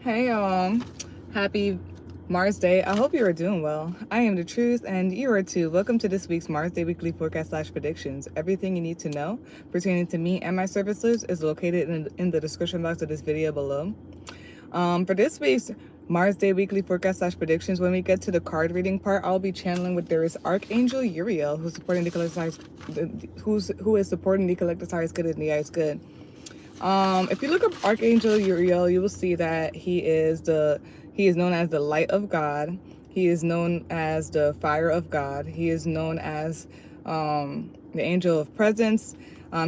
Hey y'all, happy Mars Day. I hope you are doing well. I am the truth and you are too. Welcome to this week's Mars Day weekly forecast / predictions. Everything you need to know pertaining to me and my services is located in the description box of this video below. For this week's Mars Day weekly forecast / predictions, when we get to the card reading part, I'll be channeling with there is Archangel Uriel, who is supporting the collector's highest good and the highest good. If you look up Archangel Uriel, you will see that he is known as the light of God. He is known as the fire of God. He is known as the angel of presence.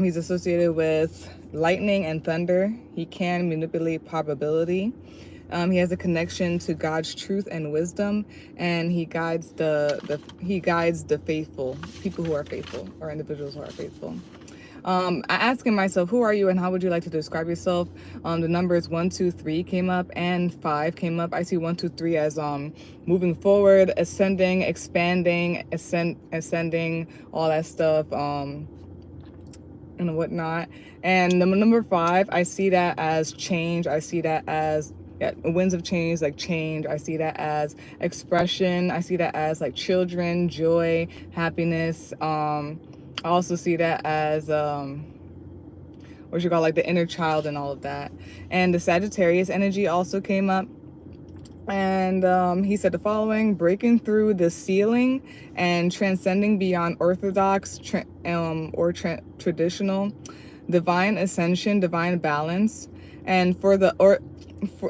He's associated with lightning and thunder. He can manipulate probability. He has a connection to God's truth and wisdom, and he guides the faithful, people who are faithful, or individuals who are faithful. I asking myself, who are you and how would you like to describe yourself? The numbers 1, 2, 3 came up and 5 came up. I see 1, 2, 3 as moving forward, ascending, expanding, ascending, all that stuff, and whatnot. And the number 5, I see that as change. I see that as winds of change, like change. I see that as expression. I see that as like children, joy, happiness. I also see that as what you call like the inner child and all of that. And the Sagittarius energy also came up, and he said the following: breaking through the ceiling and transcending beyond orthodox traditional, divine ascension, divine balance. And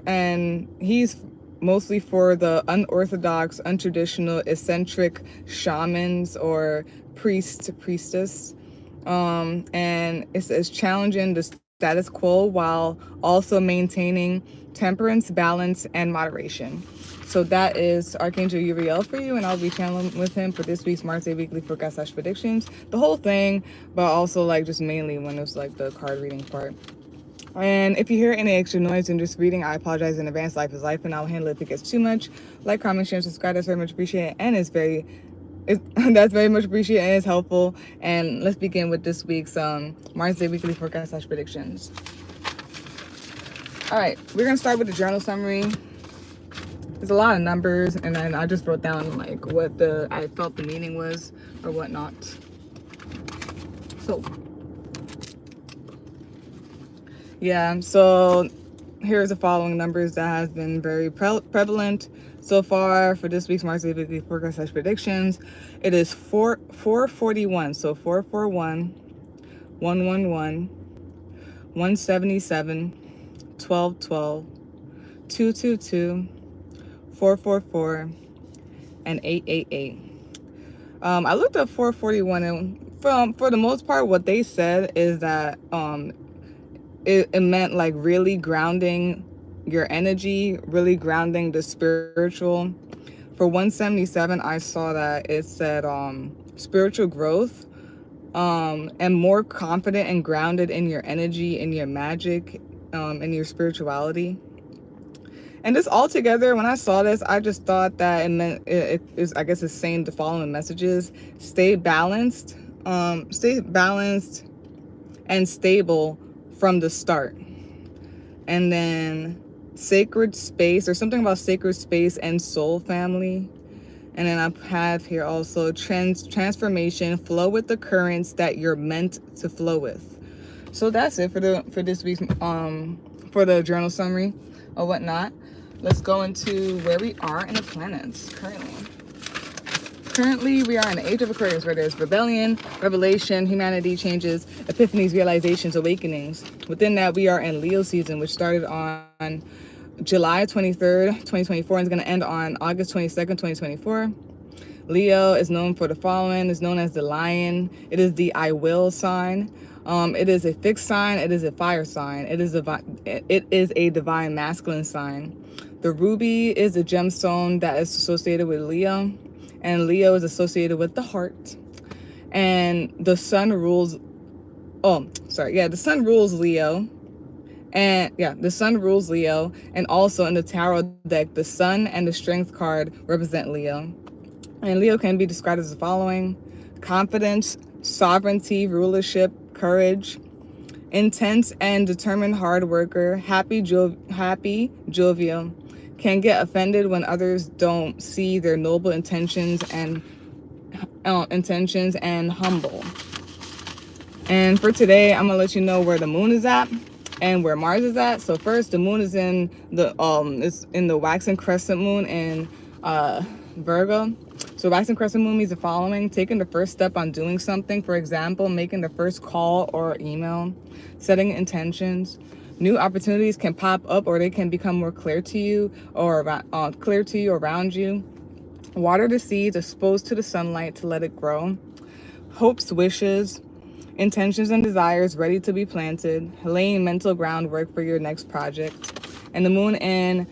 and he's mostly for the unorthodox, untraditional, eccentric shamans or priestess. And it says challenging the status quo while also maintaining temperance, balance, and moderation. So that is Archangel Uriel for you, and I'll be channeling with him for this week's Mars Day weekly forecast / predictions, the whole thing, but also like just mainly when it's like the card reading part. And if you hear any extra noise in this reading, I apologize in advance. Life is life, and I'll handle it if it gets too much. Like, comment, share, and subscribe. That's very much appreciated, and that's very much appreciated and is helpful. And let's begin with this week's Mars Day weekly forecast / predictions. All right, we're gonna start with the journal summary. There's a lot of numbers, and then I just wrote down like what I felt the meaning was or whatnot. So yeah, so here's the following numbers that has been very prevalent so far for this week's Mars Day weekly forecast / predictions. It is 441, so 441, 111, 177, 1212, 222, 444, and 888. I looked up 441, and for the most part, what they said is that it meant like really grounding your energy, really grounding the spiritual. For 177, I saw that it said spiritual growth, and more confident and grounded in your energy, in your magic, in your spirituality. And this all together, when I saw this, I just thought that it meant it is, I guess it's saying the following messages: stay balanced and stable from the start. And then sacred space, or something about sacred space and soul family. And then I have here also transformation, flow with the currents that you're meant to flow with. So that's it for this week's for the journal summary or whatnot. Let's go into where we are in the planets currently. Currently, we are in the age of Aquarius, where there's rebellion, revelation, humanity, changes, epiphanies, realizations, awakenings. Within that, we are in Leo season, which started on July 23rd, 2024, and is going to end on August 22nd, 2024. Leo is known for the following. It's known as the lion. It is the I will sign. It is a fixed sign. It is a fire sign. It is a divine masculine sign. The ruby is a gemstone that is associated with Leo. And Leo is associated with the heart. And the sun rules, the sun rules Leo. And the sun rules Leo. And also in the tarot deck, the sun and the strength card represent Leo. And Leo can be described as the following: confidence, sovereignty, rulership, courage. intense and determined hard worker, happy, jovial, can get offended when others don't see their noble intentions and humble. And for today, I'm gonna let you know where the moon is at and where Mars is at. So first, the moon is in the waxing crescent moon in Virgo. So waxing crescent moon means the following: taking the first step on doing something, for example, making the first call or email, setting intentions. New opportunities can pop up, or they can become more clear to you or around you. Water the seeds, exposed to the sunlight to let it grow. Hopes, wishes, intentions and desires ready to be planted, laying mental groundwork for your next project. And the moon in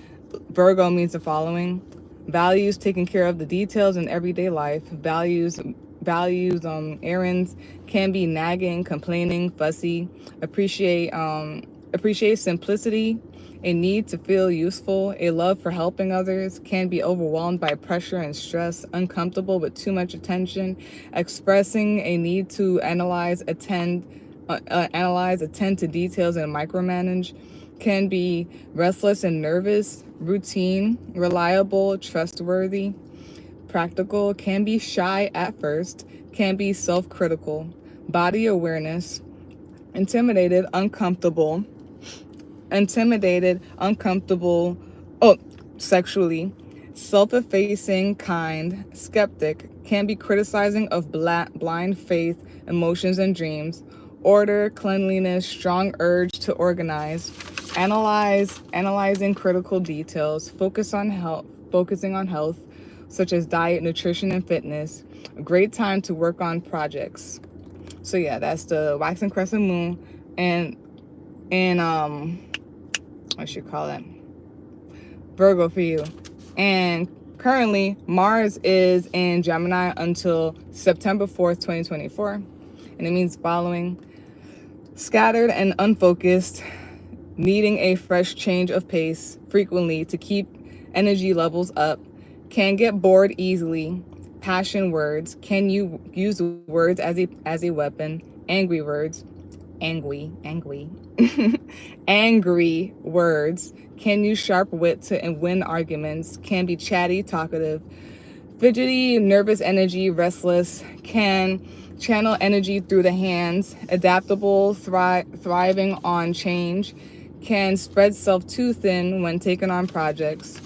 Virgo means the following: values taking care of the details in everyday life. Values errands can be nagging, complaining, fussy. Appreciate simplicity. A need to feel useful, a love for helping others, can be overwhelmed by pressure and stress, uncomfortable with too much attention, expressing a need to analyze, attend to details and micromanage, can be restless and nervous, routine, reliable, trustworthy, practical, can be shy at first, can be self-critical, body awareness, intimidated, uncomfortable, sexually, self-effacing, kind, skeptic, can be criticizing of blind faith, emotions and dreams, order, cleanliness, strong urge to organize, analyzing critical details, focusing on health, such as diet, nutrition, and fitness, a great time to work on projects. So yeah, that's the waxing crescent moon and what should call it, Virgo for you. And currently Mars is in Gemini until September 4th, 2024. And it means following: scattered and unfocused, needing a fresh change of pace frequently to keep energy levels up, can get bored easily, passion words, can you use words as a weapon, angry words, angry angry words, can use sharp wit to win arguments, can be chatty, talkative, fidgety, nervous energy, restless, can channel energy through the hands, adaptable, thriving on change, can spread self too thin when taken on projects,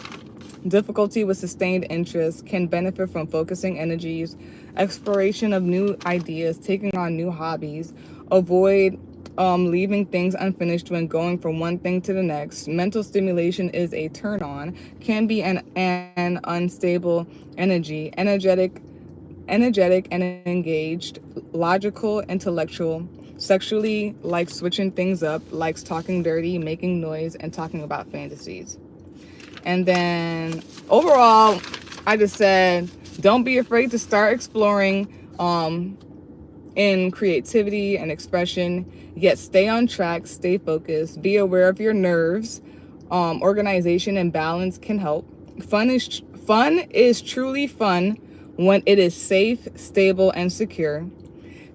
difficulty with sustained interest, can benefit from focusing energies, exploration of new ideas, taking on new hobbies, avoid leaving things unfinished when going from one thing to the next. Mental stimulation is a turn on, can be an unstable energy, energetic and engaged, logical, intellectual, sexually, likes switching things up, likes talking dirty, making noise, and talking about fantasies. And then overall, I just said, don't be afraid to start exploring in creativity and expression, yet stay on track, stay focused, be aware of your nerves. Organization and balance can help. Fun is truly fun when it is safe, stable, and secure.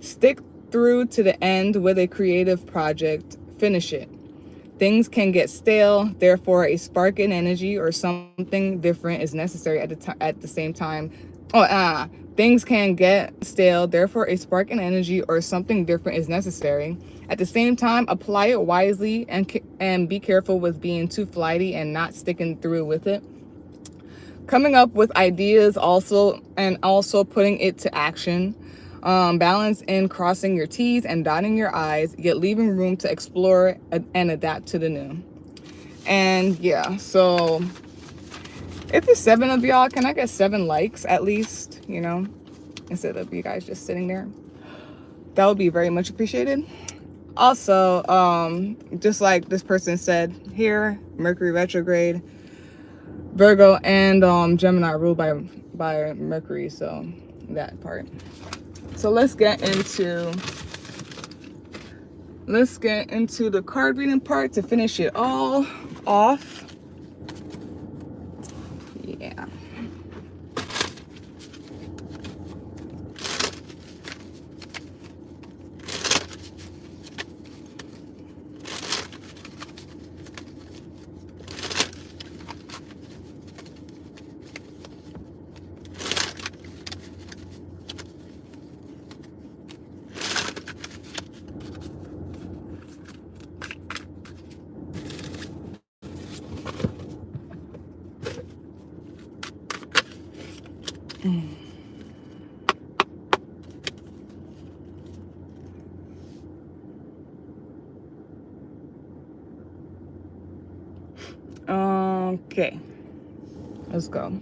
Stick through to the end with a creative project. Finish it. Things can get stale, therefore a spark in energy or something different is necessary at the same time. Things can get stale, therefore a spark in energy or something different is necessary. At the same time, apply it wisely and be careful with being too flighty and not sticking through with it. Coming up with ideas also putting it to action. Balance in crossing your T's and dotting your I's, yet leaving room to explore and adapt to the new. And yeah, so if there's 7 of y'all, can I get 7 likes at least, instead of you guys just sitting there? That would be very much appreciated. Also, just like this person said here, Mercury retrograde, Virgo and Gemini ruled by Mercury, so that part. So let's get into the card reading part to finish it all off. Yeah. Okay, let's go.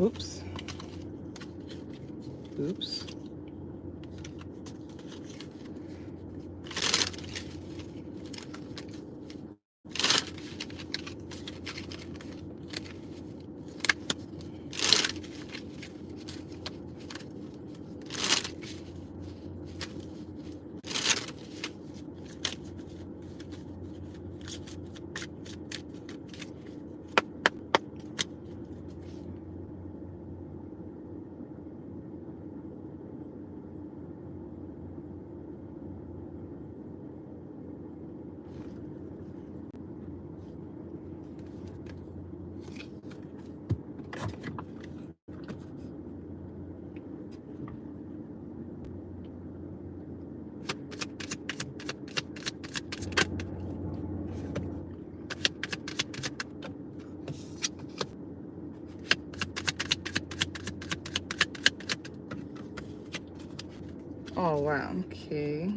Oops. Oops. Oh, wow. Okay.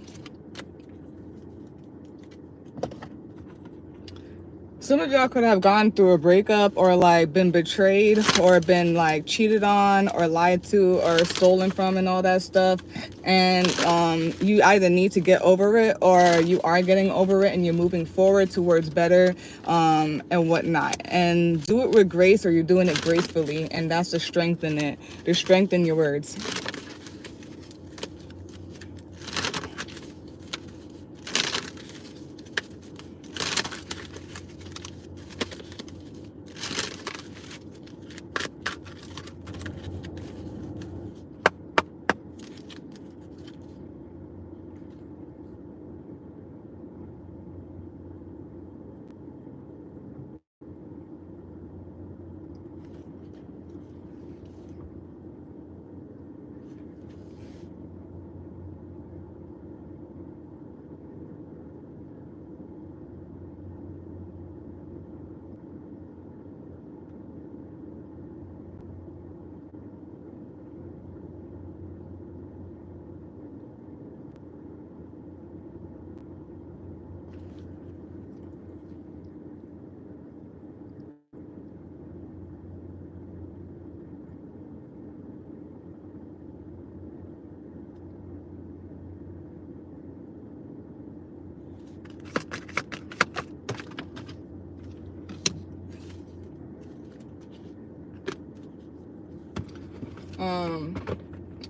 Some of y'all could have gone through a breakup or like been betrayed or been like cheated on or lied to or stolen from and all that stuff. And you either need to get over it or you are getting over it and you're moving forward towards better and whatnot. And do it with grace or you're doing it gracefully. And that's the strength in it. The strength in your words.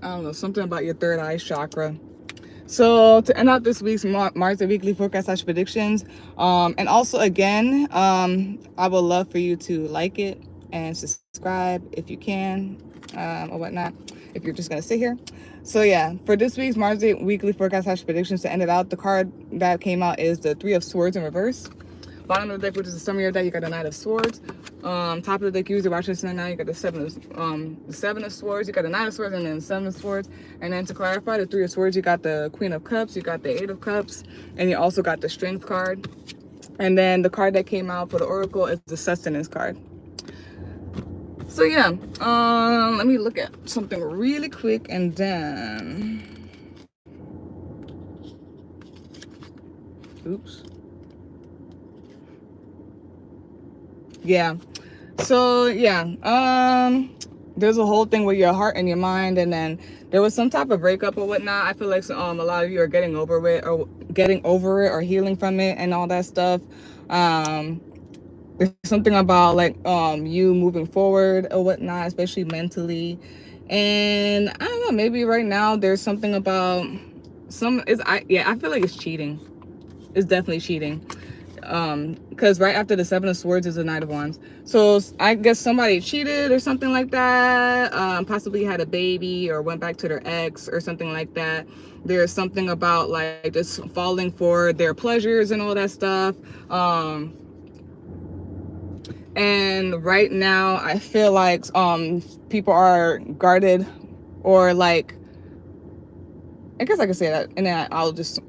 I don't know, something about your third eye chakra. So to end out this week's Marsday weekly forecast / predictions, and also again, I would love for you to like it and subscribe if you can, or whatnot, if you're just gonna sit here. So yeah, for this week's Marsday weekly forecast / predictions, to end it out, the card that came out is the Three of Swords in reverse. Bottom of the deck, which is the summary of that, you got the Knight of Swords. Top of the deck, use the Watchers, and now you got the Seven of Swords, you got the Knight of Swords, and then the Seven of Swords. And then to clarify, the Three of Swords, you got the Queen of Cups, you got the Eight of Cups, and you also got the Strength card. And then the card that came out for the Oracle is the Sustenance card. So yeah, let me look at something really quick and then... Oops. Yeah. So yeah, there's a whole thing with your heart and your mind, and then there was some type of breakup or whatnot. I feel like a lot of you are getting over it or healing from it and all that stuff. There's something about like you moving forward or whatnot, especially mentally. And I don't know, maybe right now there's something about I feel like it's cheating. It's definitely cheating. Because right after the Seven of Swords is the Knight of Wands. So I guess somebody cheated or something like that. Possibly had a baby or went back to their ex or something like that. There's something about like just falling for their pleasures and all that stuff. And right now I feel like people are guarded, or like, I guess I could say that and then I'll just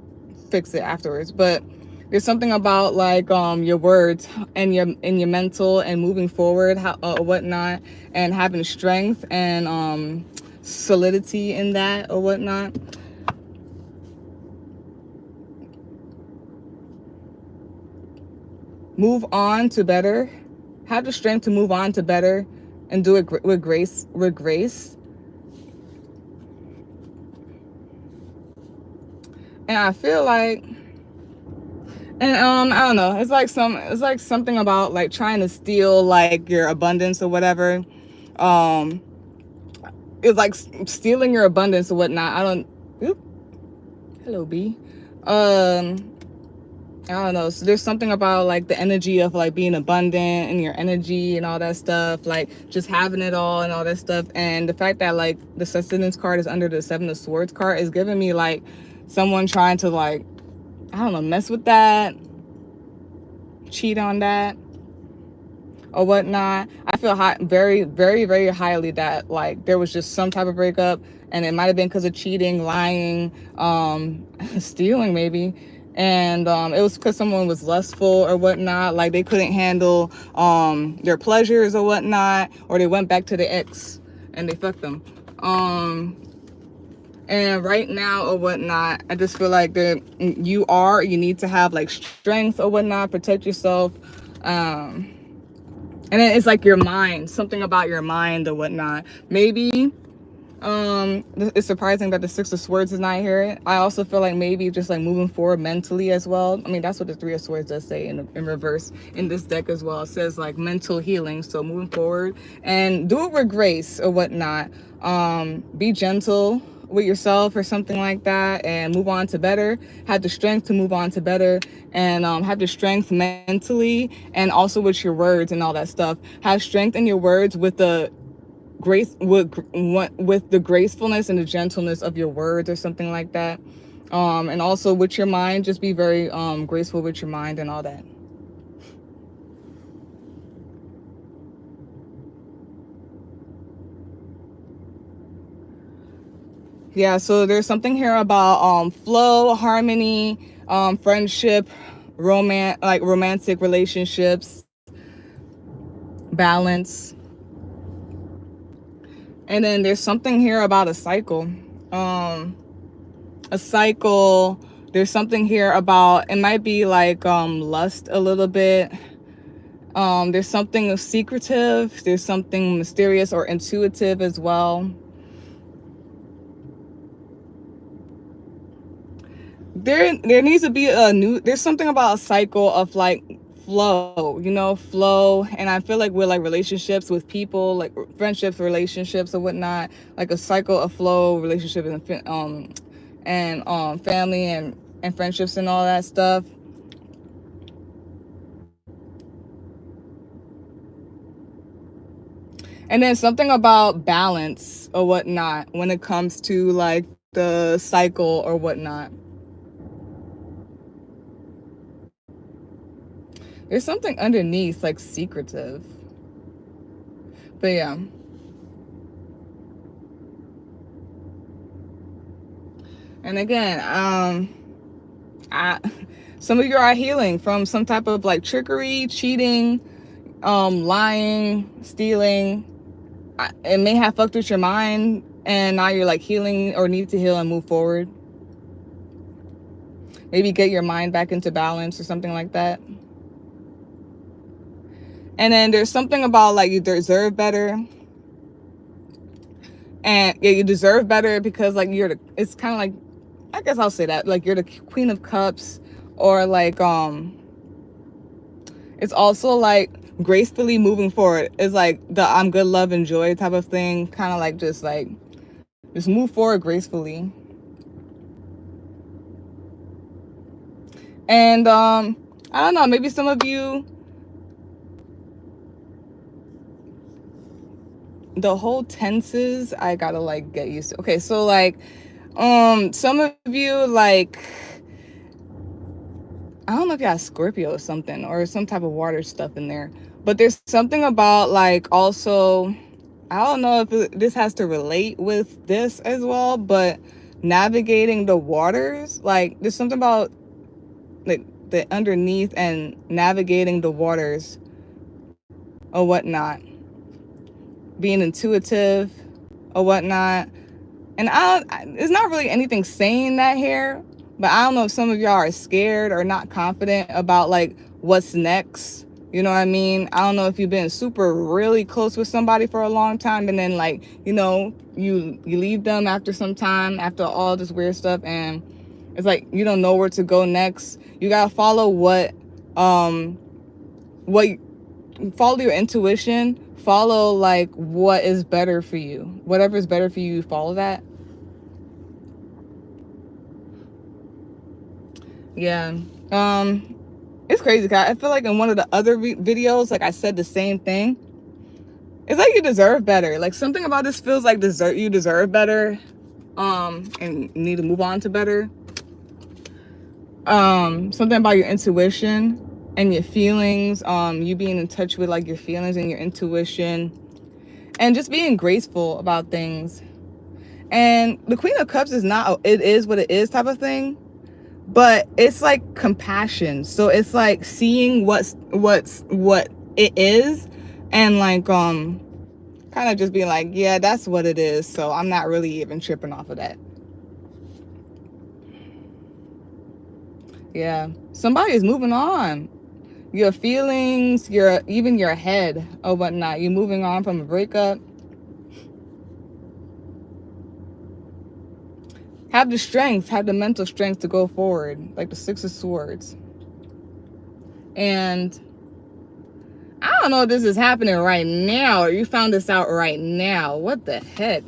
fix it afterwards. But there's something about like your words and your mental and moving forward, whatnot, and having strength and solidity in that or whatnot. Move on to better. Have the strength to move on to better and do it with grace. And I feel like, and I don't know, it's like something about like trying to steal like your abundance or whatever. It's like stealing your abundance or whatnot. Hello B. I don't know. So there's something about like the energy of like being abundant and your energy and all that stuff, like just having it all and all that stuff. And the fact that like the sustenance card is under the Seven of Swords card is giving me like someone trying to like, I don't know, mess with that, cheat on that or whatnot. I feel very, very, very highly that like there was just some type of breakup, and it might have been because of cheating, lying, stealing maybe. And it was because someone was lustful or whatnot, like they couldn't handle their pleasures or whatnot, or they went back to the ex and they fucked them. And right now or whatnot, I just feel like that you need to have like strength or whatnot, protect yourself. And then it's like your mind, something about your mind or whatnot. Maybe it's surprising that the Six of Swords is not here. I also feel like maybe just like moving forward mentally as well. I mean, that's what the Three of Swords does say in reverse in this deck as well. It says like mental healing. So moving forward and do it with grace or whatnot. Be gentle with yourself or something like that, and move on to better. Have the strength to move on to better, and have the strength mentally and also with your words and all that stuff. Have strength in your words with the grace, with the gracefulness and the gentleness of your words or something like that. And also with your mind, just be very graceful with your mind and all that. Yeah, so there's something here about flow, harmony, friendship, romantic relationships, balance. And then there's something here about a cycle. There's something here about, it might be like lust a little bit. There's something secretive, there's something mysterious or intuitive as well. There needs to be there's something about a cycle of like flow, flow. And I feel like with like relationships with people, like friendships, relationships or whatnot, like a cycle of flow, relationships and family and friendships and all that stuff. And then something about balance or whatnot when it comes to like the cycle or whatnot. There's something underneath, like secretive. But yeah. And again, some of you are healing from some type of like trickery, cheating, lying, stealing. It may have fucked with your mind, and now you're like healing or need to heal and move forward. Maybe get your mind back into balance or something like that. And then there's something about like you deserve better. And yeah, you deserve better because like it's kind of like, I guess I'll say that, like you're the Queen of Cups, or like it's It's also like gracefully moving forward. It's like the I'm good, love, and joy type of thing. Kind of like just move forward gracefully. And I don't know, maybe some of you, the whole tenses, I gotta like get used to. Okay, so like some of you, like, I don't know if you have Scorpio or something, or some type of water stuff in there, but there's something about like also, I don't know if this has to relate with this as well, but navigating the waters, like there's something about like the underneath and navigating the waters or whatnot, being intuitive or whatnot. And it's not really anything saying that here, but I don't know if some of y'all are scared or not confident about like what's next. You know what I mean? I don't know if you've been super really close with somebody for a long time, and then like, you know, you leave them after some time, after all this weird stuff, and it's like you don't know where to go next. You gotta follow follow your intuition. Follow like what is better for you. Whatever is better for you, follow that. Yeah. It's crazy, guys. I feel like in one of the other videos, like I said the same thing. It's like you deserve better. Like something about this feels like you deserve better. And need to move on to better. Something about your intuition and your feelings, you being in touch with like your feelings and your intuition, and just being graceful about things. And the Queen of Cups is not it is what it is type of thing, but it's like compassion. So it's like seeing what it is, and like kind of just being like, yeah, that's what it is, so I'm not really even tripping off of that. Yeah, somebody is moving on. Your feelings, even your head or whatnot, you're moving on from a breakup. Have the strength, have the mental strength to go forward, like the Six of Swords. And I don't know if this is happening right now, or you found this out right now. What the heck?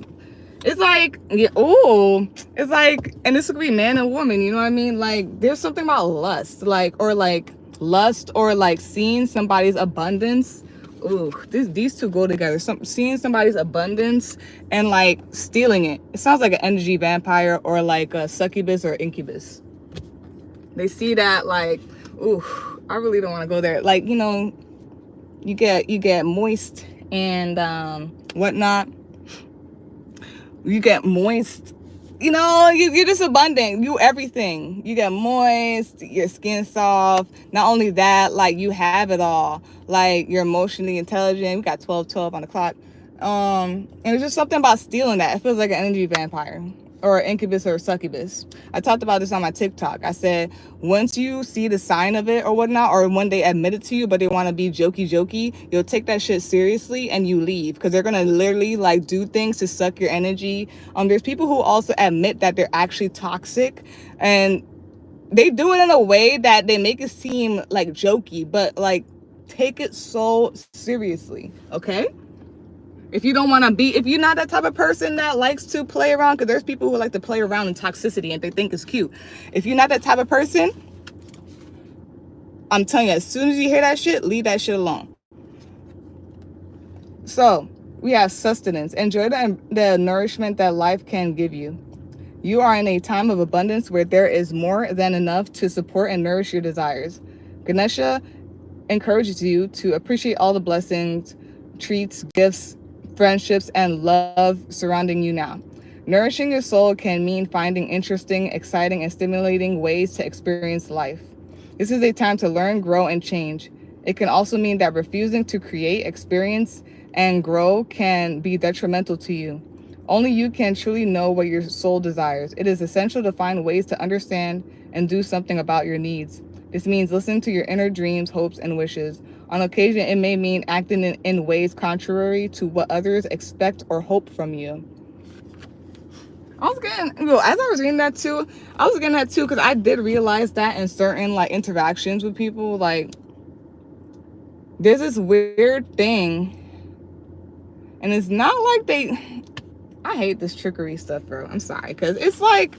It's like, yeah, oh, it's like, and this could be man and woman, you know what I mean? Like, there's something about lust, like, or like lust, or like seeing somebody's abundance. Ooh, these two go together. Seeing somebody's abundance and like stealing it. It sounds like an energy vampire, or like a succubus or incubus. They see that like, ooh, I really don't want to go there. Like, you know, you get moist and whatnot. You get moist, you know, you're just abundant. You everything. You get moist, your skin soft. Not only that, like you have it all. Like you're emotionally intelligent. We got 12 on the clock. And it's just something about stealing that. It feels like an energy vampire or incubus or succubus. I talked about this on my TikTok. I said, once you see the sign of it or whatnot, or when they admit it to you, but they want to be jokey, you'll take that shit seriously and you leave, because they're going to literally like do things to suck your energy. There's people who also admit that they're actually toxic, and they do it in a way that they make it seem like jokey, but like take it so seriously, okay? If you don't want to be, if you're not that type of person that likes to play around, because there's people who like to play around in toxicity and they think it's cute. If you're not that type of person, I'm telling you, as soon as you hear that shit, leave that shit alone. So we have sustenance. Enjoy the nourishment that life can give you. You are in a time of abundance where there is more than enough to support and nourish your desires. Ganesha encourages you to appreciate all the blessings, treats, gifts, friendships, and love surrounding you now. Nourishing your soul can mean finding interesting, exciting, and stimulating ways to experience life. This is a time to learn, grow, and change. It can also mean that refusing to create, experience, and grow can be detrimental to you. Only you can truly know what your soul desires. It is essential to find ways to understand and do something about your needs. This means listening to your inner dreams, hopes, and wishes. On occasion, it may mean acting in ways contrary to what others expect or hope from you. As I was reading that too, because I did realize that in certain like interactions with people, like there's this weird thing, and it's not like I hate this trickery stuff, bro. I'm sorry, because it's like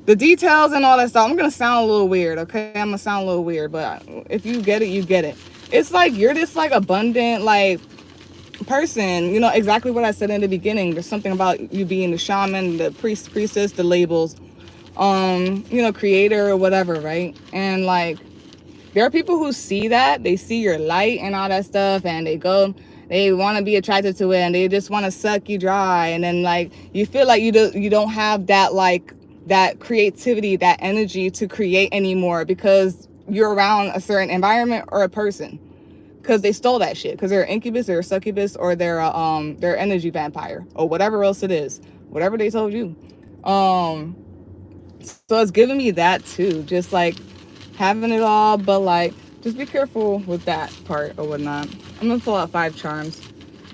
the details and all that stuff. I'm gonna sound a little weird, okay? I'm gonna sound a little weird, but if you get it, you get it. It's like you're this like abundant like person, you know, exactly what I said in the beginning. There's something about you being the shaman, the priest, priestess, the labels, you know, creator or whatever, right? And like there are people who see that, they see your light and all that stuff, and they want to be attracted to it, and they just want to suck you dry, and then like you feel like you don't have that like that creativity, that energy to create anymore because you're around a certain environment or a person, because they stole that shit, because they're an incubus, they're a succubus, or they're energy vampire, or whatever else it is, whatever they told you. So it's giving me that too, just like having it all, but like just be careful with that part or whatnot. I'm gonna pull out 5 charms,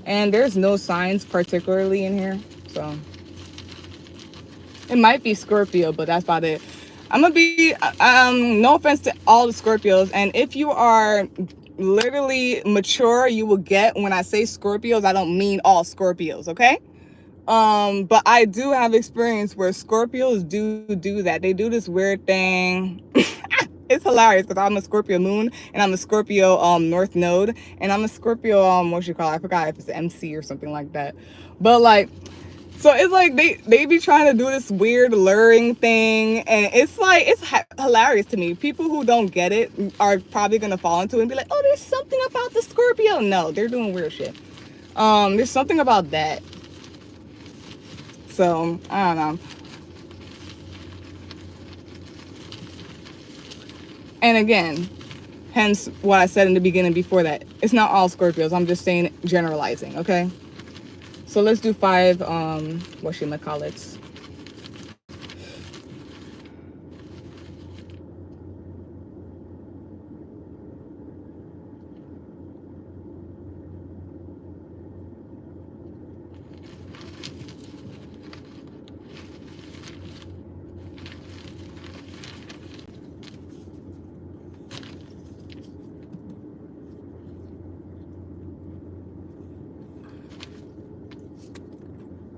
and there's no signs particularly in here, so it might be Scorpio, but that's about it. I'm gonna be no offense to all the Scorpios, and if you are literally mature, you will get when I say Scorpios, I don't mean all Scorpios, okay? But I do have experience where Scorpios do that. They do this weird thing. It's hilarious because I'm a Scorpio moon, and I'm a Scorpio north node, and I'm a Scorpio what you call it? I forgot if it's MC or something like that. But like, so it's like they be trying to do this weird luring thing, and it's like it's hilarious to me. People who don't get it are probably gonna fall into it and be like, oh, there's something about the Scorpio. No, they're doing weird shit. There's something about that. So I don't know. And again, hence what I said in the beginning before that. It's not all Scorpios. I'm just saying generalizing, okay? So let's do 5, what should I call it?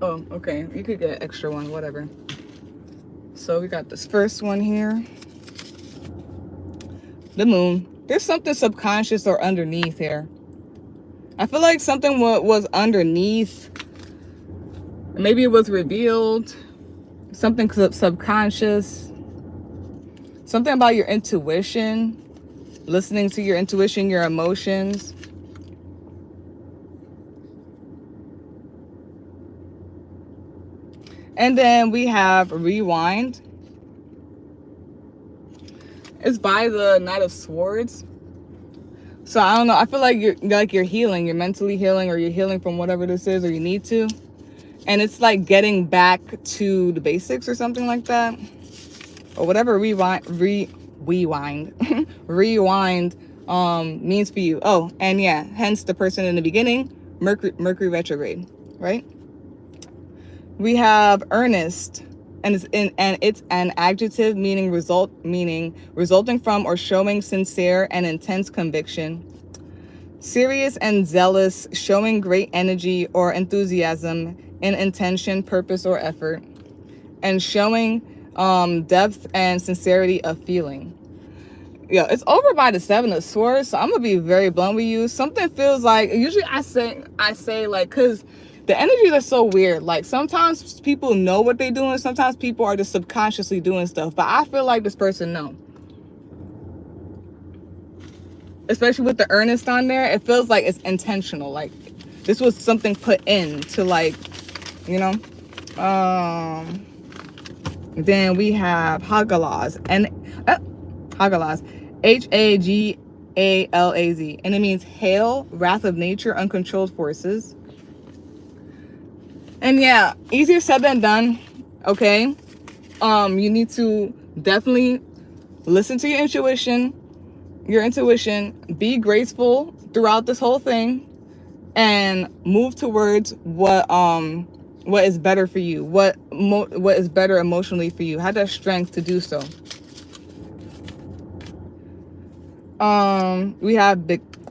Oh, okay. You could get an extra one, whatever. So we got this first one here. The moon. There's something subconscious or underneath here. I feel like something was underneath. Maybe it was revealed. Something subconscious. Something about your intuition. Listening to your intuition, your emotions. And then we have rewind. It's by the Knight of Swords. So I don't know. I feel like you're healing. You're mentally healing, or you're healing from whatever this is, or you need to. And it's like getting back to the basics or something like that, or whatever rewind rewind means for you. Oh, and yeah, hence the person in the beginning, Mercury retrograde, right? We have earnest, and it's an adjective meaning resulting from or showing sincere and intense conviction. Serious and zealous, showing great energy or enthusiasm in intention, purpose, or effort, and showing depth and sincerity of feeling. Yeah, it's over by the 7 of Swords, so I'm gonna be very blunt with you. Something feels like, usually I say like, because the energies are so weird. Like sometimes people know what they're doing, sometimes people are just subconsciously doing stuff, but I feel like this person know. Especially with the earnest on there, it feels like it's intentional. Like this was something put in to, like, you know. Then we have Hagalaz, and Hagalaz, Hagalaz, and it means hail, wrath of nature, uncontrolled forces. And yeah, easier said than done, okay? You need to definitely listen to your intuition, be graceful throughout this whole thing, and move towards what is better for you, what is better emotionally for you. Have that strength to do so. We have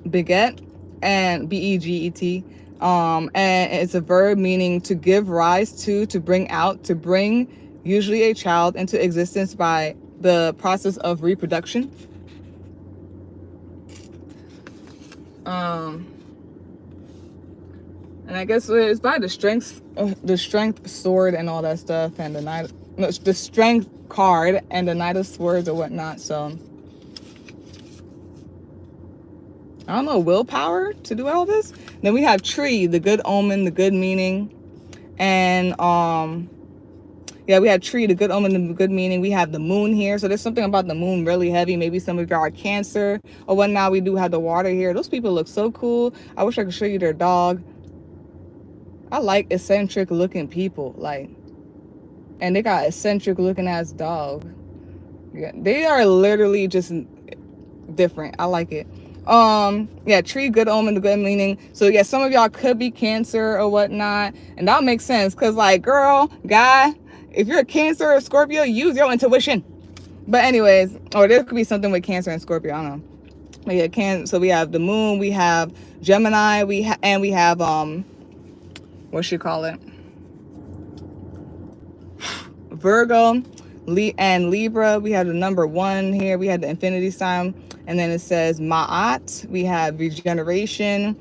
beget, and beget. And it's a verb meaning to give rise to bring out, to bring usually a child into existence by the process of reproduction. And I guess it's by the strength sword and all that stuff, and the strength card and the Knight of Swords or whatnot. So I don't know, willpower to do all this. Then we have tree, the good omen, the good meaning. And yeah, we have tree, the good omen, the good meaning. We have the moon here. So there's something about the moon really heavy. Maybe some of y'all are Cancer or whatnot. We do have the water here. Those people look so cool. I wish I could show you their dog. I like eccentric looking people, like, and they got eccentric looking ass dog. Yeah, they are literally just different. I like it. Yeah, tree, good omen, the good meaning. So yeah, some of y'all could be Cancer or whatnot, and that makes sense because, like, girl, guy, if you're a Cancer or Scorpio, use your intuition. But anyways, or there could be something with Cancer and Scorpio, I don't know. But yeah, so we have the moon, we have Gemini, we have what you call it, Virgo, and Libra. We have the number 1 here. We have the infinity sign. And then it says Ma'at. We have regeneration.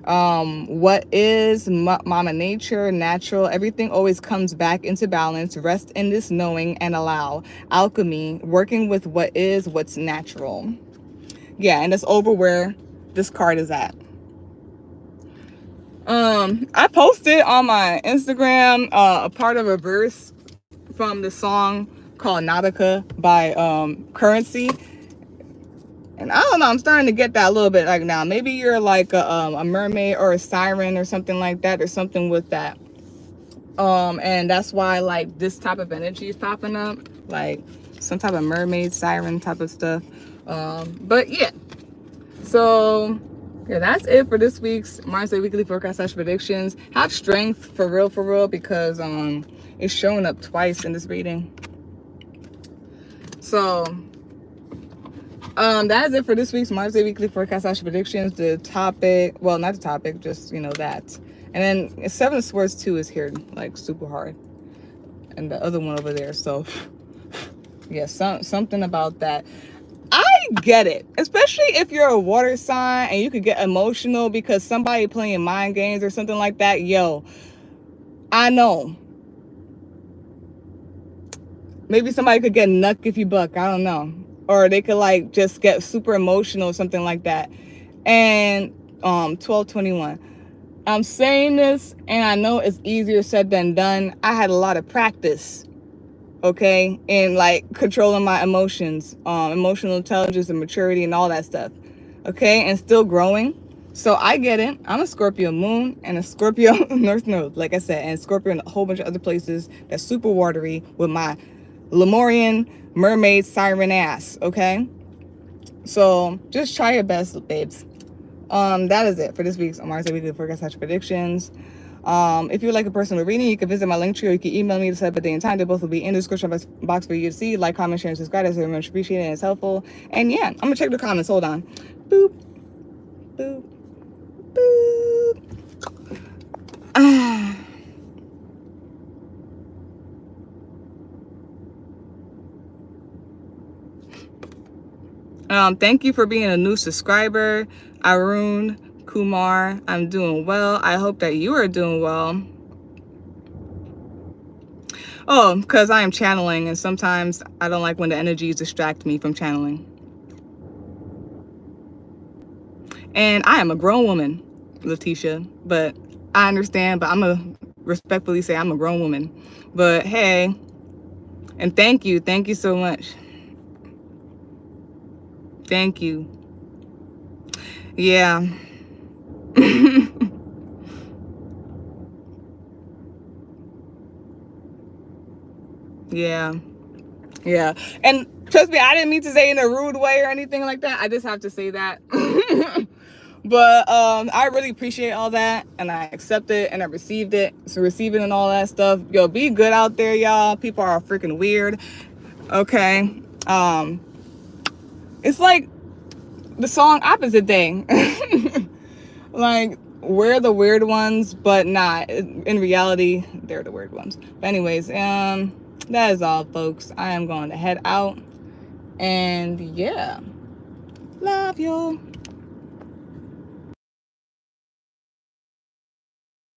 What is Mama Nature, natural. Everything always comes back into balance. Rest in this knowing and allow. Alchemy, working with what is, what's natural. Yeah, and that's over where this card is at. I posted on my Instagram a part of a verse from the song called Nautica by Currency. And I don't know, I'm starting to get that a little bit like now. Maybe you're like a mermaid or a siren or something like that. There's something with that. And that's why, like, this type of energy is popping up. Like some type of mermaid, siren type of stuff. But yeah. So yeah, that's it for this week's Marsday weekly forecast / predictions. Have strength for real, because it's showing up twice in this reading. So that is it for this week's Marsday weekly forecast / predictions. The topic, well, not the topic, just, you know, that. And then 7 of Swords 2 is here, like, super hard, and the other one over there. So yeah, something about that. I get it, especially if you're a water sign and you could get emotional because somebody playing mind games or something like that. Yo, I know. Maybe somebody could get nuck if you buck. I don't know. Or they could, like, just get super emotional or something like that. And 1221. I'm saying this, and I know it's easier said than done. I had a lot of practice, okay, in, like, controlling my emotions, emotional intelligence and maturity and all that stuff, okay, and still growing. So I get it. I'm a Scorpio moon and a Scorpio North Node, like I said, and Scorpio in a whole bunch of other places that's super watery with my Lemurian mermaid siren ass, okay? So just try your best, babes. That is it for this week's Marsday weekly forecast / predictions. If you would like a personal reading, you can visit my link tree, or you can email me to set up a day and time. They both will be in the description box for you to see. Like, comment, share, and subscribe. That's very much appreciated and it's helpful. And yeah, I'm gonna check the comments. Hold on. Boop, boop, boop. Thank you for being a new subscriber, Arun Kumar. I'm doing well. I hope that you are doing well. Oh, because I am channeling, and sometimes I don't like when the energies distract me from channeling. And I am a grown woman, Letitia, but I understand, but I'm going to respectfully say I'm a grown woman. But hey, and thank you so much. Thank you. Yeah. Yeah. And trust me, I didn't mean to say in a rude way or anything like that. I just have to say that. But I really appreciate all that, and I accept it, and I received it. So receiving and all that stuff. Yo, be good out there, y'all. People are freaking weird. Okay. It's like the song Opposite Day. Like, we're the weird ones, but not. In reality, they're the weird ones. But anyways, that is all, folks. I am going to head out. And yeah, love you.